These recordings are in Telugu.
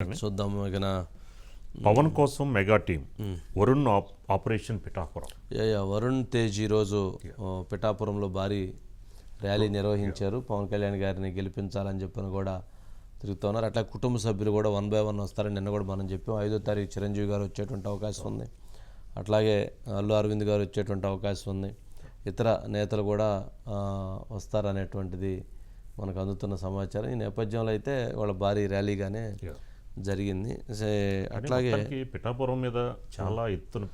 చూద్దాం ఇక పవన్ కోసం mega team Varun operation Pithapuram. Varun Tej ఈరోజు పిఠాపురంలో భారీ ర్యాలీ నిర్వహించారు. పవన్ కళ్యాణ్ గారిని గెలిపించాలని చెప్పని కూడా తిరుగుతున్నారు. అట్లా కుటుంబ సభ్యులు కూడా 1 by 1 వస్తారని నిన్న కూడా మనం చెప్పాం. 5వ తారీఖు చిరంజీవి గారు వచ్చేటువంటి అవకాశం ఉంది. అట్లాగే అల్లు అరవింద్ గారు వచ్చేటువంటి అవకాశం ఉంది. ఇతర నేతలు కూడా వస్తారనేటువంటిది మనకు అందుతున్న సమాచారం. ఈ నేపథ్యంలో అయితే వాళ్ళ భారీ ర్యాలీగానే జరిగింది. అట్లాగే పిఠాపురం మీద చాలా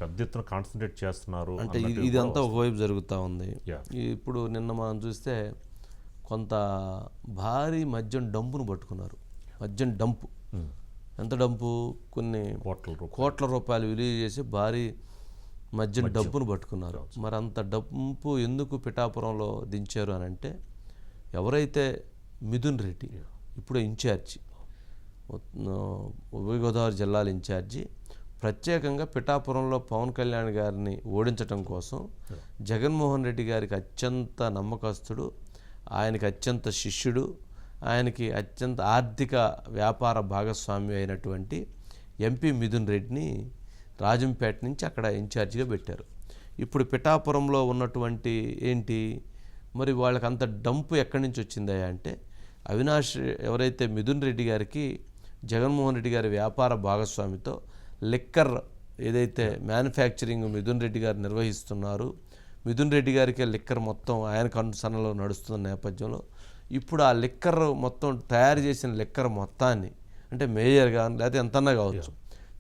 పెద్ద ఎత్తున కాన్సన్ట్రేట్ చేస్తున్నారు. అంటే ఇదంతా ఒకవైపు జరుగుతూ ఉంది. ఇప్పుడు నిన్న మనం చూస్తే కొంత భారీ మద్యం డంపును పట్టుకున్నారు. మద్యం డంపు ఎంత డంపు, కొన్ని కోట్ల రూపాయలు విలువ చేసి భారీ మద్యం డంపును పట్టుకున్నారు. మరి అంత డంపు ఎందుకు పిఠాపురంలో దించారు అని అంటే, ఎవరైతే మిథున్ రెడ్డి ఇప్పుడు ఇన్ఛార్జి, ఉభయ గోదావరి జిల్లాల ఇన్ఛార్జి, ప్రత్యేకంగా పిఠాపురంలో పవన్ కళ్యాణ్ గారిని ఓడించటం కోసం జగన్మోహన్ రెడ్డి గారికి అత్యంత నమ్మకస్తుడు, ఆయనకి అత్యంత శిష్యుడు, ఆయనకి అత్యంత ఆర్థిక వ్యాపార భాగస్వామి అయినటువంటి ఎంపీ మిథున్ రెడ్డిని రాజంపేట నుంచి అక్కడ ఇన్ఛార్జిగా పెట్టారు. ఇప్పుడు పిఠాపురంలో ఉన్నటువంటి ఏంటి మరి వాళ్ళకి అంత డంపు ఎక్కడి నుంచి వచ్చిందా అంటే, అవినాష్ ఎవరైతే మిథున్ రెడ్డి గారికి జగన్మోహన్ రెడ్డి గారి వ్యాపార భాగస్వామితో లిక్కర్ ఏదైతే మ్యానుఫ్యాక్చరింగ్ మిథున్ రెడ్డి గారు నిర్వహిస్తున్నారు, మిథున్ రెడ్డి గారికి లిక్కర్ మొత్తం ఆయన కన్సర్న్లో నడుస్తున్న నేపథ్యంలో ఇప్పుడు ఆ లిక్కర్ మొత్తం తయారు చేసిన లిక్కర్ మొత్తాన్ని, అంటే మేజర్ కానీ లేకపోతే ఎంతన్నా కావచ్చు,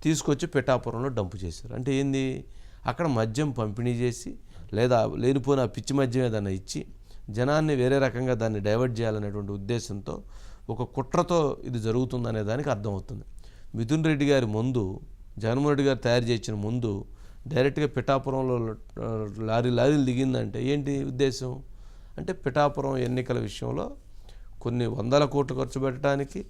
తీసుకొచ్చి పిఠాపురంలో డంపు చేశారు. అంటే ఏంది, అక్కడ మద్యం పంపిణీ చేసి లేదా లేనిపోయిన పిచ్చి మద్యం ఏదైనా ఇచ్చి జనాన్ని వేరే రకంగా దాన్ని డైవర్ట్ చేయాలనేటువంటి ఉద్దేశంతో ఒక కుట్రతో ఇది జరుగుతుందనే దానికి అర్థమవుతుంది. మిథున్ రెడ్డి గారి ముందు జగన్మోహన్ రెడ్డి గారు తయారు చేసిన ముందు డైరెక్ట్గా పిఠాపురంలో లారీలు దిగిందంటే ఏంటి ఉద్దేశం అంటే, పిఠాపురం ఎన్నికల విషయంలో కొన్ని 100 కోట్లు ఖర్చు పెట్టడానికి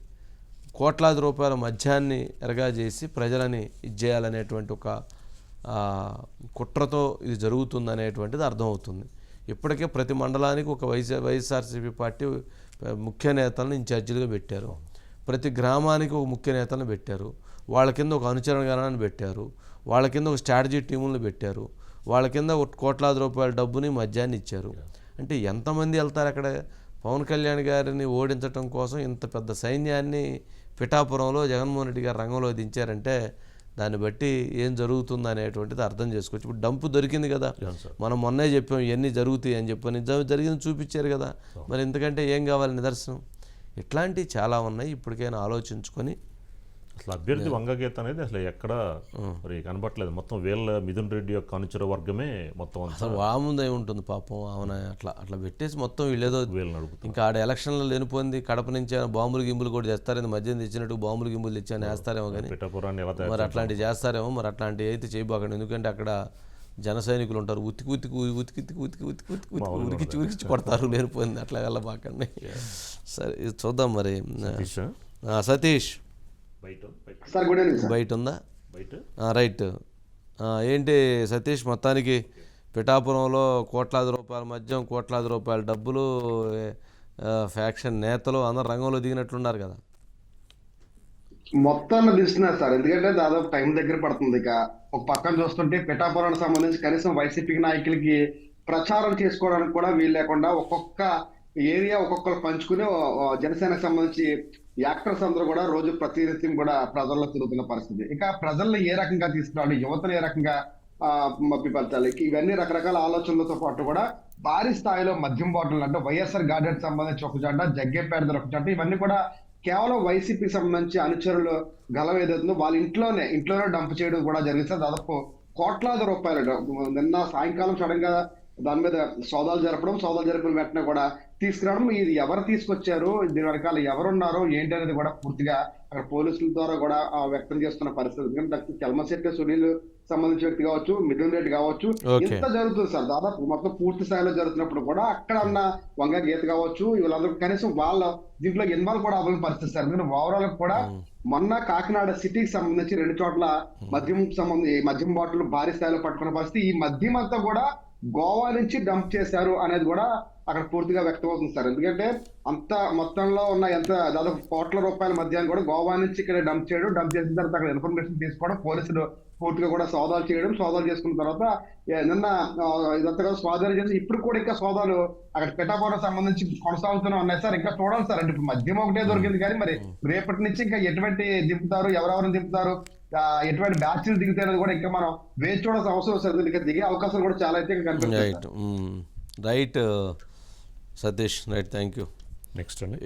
కోట్లాది రూపాయల మద్యాన్ని ఎరగా చేసి ప్రజలని ఇచ్చేయాలనేటువంటి ఒక కుట్రతో ఇది జరుగుతుందనేటువంటిది అర్థమవుతుంది. ఇప్పటికే ప్రతి మండలానికి ఒక వైఎస్ఆర్సీపీ పార్టీ ముఖ్య నేతలను ఇన్ఛార్జీలుగా పెట్టారు. ప్రతి గ్రామానికి ఒక ముఖ్య నేతలను పెట్టారు. వాళ్ళ కింద ఒక అనుచరణ గణాన్ని పెట్టారు. వాళ్ళ కింద ఒక స్ట్రాటజీ టీములను పెట్టారు. వాళ్ళ కింద ఒక కోట్లాది రూపాయల డబ్బుని మద్యాన్ని ఇచ్చారు. అంటే ఎంతమంది వెళ్తారు అక్కడ? పవన్ కళ్యాణ్ గారిని ఓడించడం కోసం ఇంత పెద్ద సైన్యాన్ని పిఠాపురంలో జగన్మోహన్ రెడ్డి గారు రంగంలో దించారంటే దాన్ని బట్టి ఏం జరుగుతుంది అనేటువంటిది అర్థం చేసుకోవచ్చు. ఇప్పుడు డంపు దొరికింది కదా, మనం మొన్నే చెప్పాం ఇవన్నీ జరుగుతాయి అని చెప్పని, జరిగింది చూపించారు కదా, మరి ఎందుకంటే ఏం కావాలి నిదర్శనం? ఇట్లాంటివి చాలా ఉన్నాయి. ఇప్పటికైనా ఆలోచించుకొని, అసలు అభ్యర్థి వంగగీత అనేది అసలు ఎక్కడ మరి కనబట్టలేదు. మొత్తం వీళ్ళ మిథున్ రెడ్డి యొక్క అనుచర వర్గమే మొత్తం అసలు వాముందే ఉంటుంది పాపం. అవునా, అట్లా పెట్టేసి మొత్తం వీళ్ళేదో ఇంకా ఆడ ఎలక్షన్లో లేనిపోయింది. కడప నుంచి బాంబులు గింబులు కూడా చేస్తారేమో, మద్యం తెచ్చినట్టు బాంబులు గింబులు తెచ్చాని వేస్తారేమో, కానీ మరి అట్లాంటివి చేస్తారేమో. మరి అట్లాంటివి అయితే చేయబోకండి, ఎందుకంటే అక్కడ జన సైనికులు ఉంటారు. ఉతికిచ్చి కొడతారు, లేనిపోయింది. అట్లా వెళ్ళబాకండి. సరే చూద్దాం మరి. సతీష్ బయట ఉందా? రైట్. ఏంటి సతీష్, మొత్తానికి పిఠాపురంలో కోట్లాది రూపాయల మద్యం, కోట్లాది రూపాయల డబ్బులు, ఫ్యాక్షన్ నేతలు అందరు రంగంలో దిగినట్లున్నారు కదా? మొత్తాన్ని తీస్తున్నారు సార్. ఎందుకంటే దాదాపు టైం దగ్గర పడుతుంది. ఇక ఒక పక్కన చూస్తుంటే పిఠాపురానికి సంబంధించి కనీసం వైసీపీ నాయకులకి ప్రచారం చేసుకోవడానికి కూడా వీలు లేకుండా ఒక్కొక్క ఏరియా ఒక్కొక్కరు పంచుకుని జనసేనకు సంబంధించి యాక్టర్స్ అందరూ కూడా రోజు ప్రతినిత్యం కూడా ప్రజల్లో తిరుగుతున్న పరిస్థితి. ఇక ప్రజల్ని ఏ రకంగా తీసుకురావాలి, యువతను ఏ రకంగా మభ్యపరచాలి, ఇవన్నీ రకరకాల ఆలోచనలతో పాటు కూడా భారీ స్థాయిలో మద్యం బాటిల్ అంటే వైఎస్ఆర్ గార్డెన్ సంబంధించి ఒక జంట, జగ్గేపేట ఒక జంట, ఇవన్నీ కూడా కేవలం వైసీపీకి సంబంధించి అనుచరులు గలం ఏదైతుందో వాళ్ళ ఇంట్లోనే డంప్ చేయడం కూడా జరిగింది. దాదాపు కోట్లాది రూపాయలు నిన్న సాయంకాలం సడన్ గా దాని మీద సోదాలు జరిపిన వెంటనే కూడా తీసుకురావడం, ఇది ఎవరు తీసుకొచ్చారు, దీని వెనకాల ఎవరున్నారో ఏంటి అనేది కూడా పూర్తిగా అక్కడ పోలీసుల ద్వారా కూడా వ్యక్తం చేస్తున్న పరిస్థితి. ఎందుకంటే చల్మశెట్టి సునీల్ సంబంధించిన వ్యక్తి కావచ్చు, మిథున్ రెడ్డి కావచ్చు, ఇంత జరుగుతుంది సార్. దాదాపు మొత్తం పూర్తి స్థాయిలో జరుగుతున్నప్పుడు కూడా అక్కడ ఉన్న వంగ గీత కావచ్చు, వీళ్ళందరూ కనీసం వాళ్ళ దీంట్లో ఇన్వాల్వ్ కూడా అవ్వాలని పరిస్థితి సార్. ఎందుకంటే ఓవరాల్ కూడా మొన్న కాకినాడ సిటీకి సంబంధించి 2 చోట్ల మద్యం బాటిల్ భారీ స్థాయిలో పట్టుకున్న పరిస్థితి. ఈ మద్యం అంతా కూడా గోవా నుంచి డంప్ చేశారు అనేది కూడా అక్కడ పూర్తిగా వ్యక్తమవుతుంది సార్. ఎందుకంటే అంత మొత్తంలో ఉన్న ఎంత దాదాపు కోట్ల రూపాయల మధ్యాహ్నం కూడా గోవా నుంచి ఇక్కడ డంప్ చేసిన తర్వాత అక్కడ ఇన్ఫర్మేషన్ తీసుకోవడం, పోలీసులు పూర్తిగా కూడా సోదాలు చేసుకున్న తర్వాత నిన్న ఇదంతా కూడా సోదాలు చేసి ఇప్పుడు కూడా ఇంకా సోదాలు అక్కడ పిఠాపురం సంబంధించి కొనసాగుతూనే ఉన్నాయి సార్. ఇంకా చూడాలి సార్. అంటే ఇప్పుడు మద్యం ఒకటే దొరికింది కానీ మరి రేపటి నుంచి ఇంకా ఎటువంటి దింపుతారు, ఎవరెవరిని దింపుతారు, ఎటువంటి బ్యాచ్లు దిగుతారని కూడా ఇంకా మనం వేచి చూడాల్సిన అవసరం సార్. ఇంకా దిగే అవకాశాలు కూడా చాలా అయితే కనిపిస్తాయి. Right Satish, right, thank you. Next అండి.